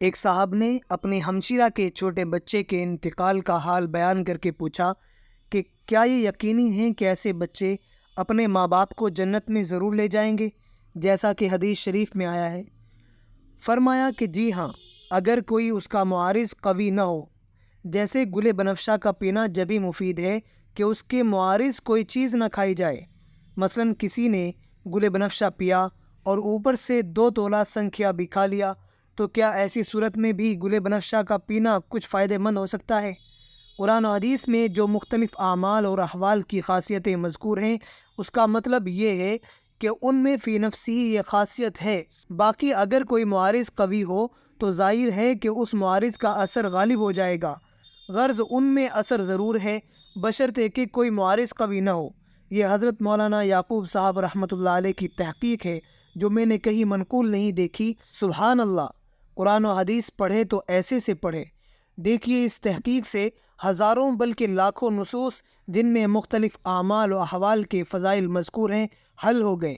ایک صاحب نے اپنے ہمشیرہ کے چھوٹے بچے کے انتقال کا حال بیان کر کے پوچھا کہ کیا یہ یقینی ہے کہ ایسے بچے اپنے ماں باپ کو جنت میں ضرور لے جائیں گے جیسا کہ حدیث شریف میں آیا ہے؟ فرمایا کہ جی ہاں، اگر کوئی اس کا معارض قوی نہ ہو۔ جیسے گل بنفشہ کا پینا جبھی مفید ہے کہ اس کے معارض کوئی چیز نہ کھائی جائے۔ مثلاً کسی نے گل بنفشہ پیا اور اوپر سے 2 تولہ سنکھیا بھی کھا لیا، تو کیا ایسی صورت میں بھی گل بنفشہ کا پینا کچھ فائدہ مند ہو سکتا ہے؟ قرآن و حدیث میں جو مختلف اعمال اور احوال کی خاصیتیں مذکور ہیں، اس کا مطلب یہ ہے کہ ان میں فی نفسی یہ خاصیت ہے۔ باقی اگر کوئی معارض قوی ہو تو ظاہر ہے کہ اس معارض کا اثر غالب ہو جائے گا۔ غرض ان میں اثر ضرور ہے، بشرطے کہ کوئی معارض قوی نہ ہو۔ یہ حضرت مولانا یعقوب صاحب رحمۃ اللہ علیہ کی تحقیق ہے، جو میں نے کہیں منقول نہیں دیکھی۔ سبحان اللہ! قرآن و حدیث پڑھے تو ایسے سے پڑھے۔ دیکھیے، اس تحقیق سے ہزاروں بلکہ لاکھوں نصوص جن میں مختلف اعمال و احوال کے فضائل مذکور ہیں حل ہو گئے۔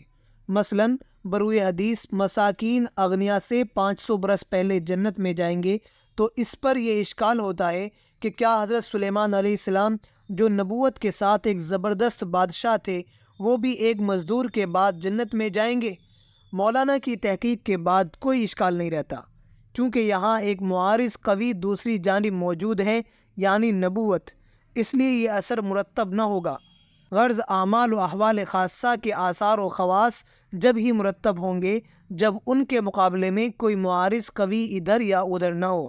مثلاً بروئے حدیث مساکین اغنیا سے 500 برس پہلے جنت میں جائیں گے، تو اس پر یہ اشکال ہوتا ہے کہ کیا حضرت سلیمان علیہ السلام جو نبوت کے ساتھ ایک زبردست بادشاہ تھے، وہ بھی ایک مزدور کے بعد جنت میں جائیں گے؟ مولانا کی تحقیق کے بعد کوئی اشکال نہیں رہتا، چونکہ یہاں ایک معارض قوی دوسری جانب موجود ہے، یعنی نبوت، اس لیے یہ اثر مرتب نہ ہوگا۔ غرض اعمال و احوال خاصہ کے آثار و خواص جب ہی مرتب ہوں گے جب ان کے مقابلے میں کوئی معارض قوی ادھر یا ادھر نہ ہو۔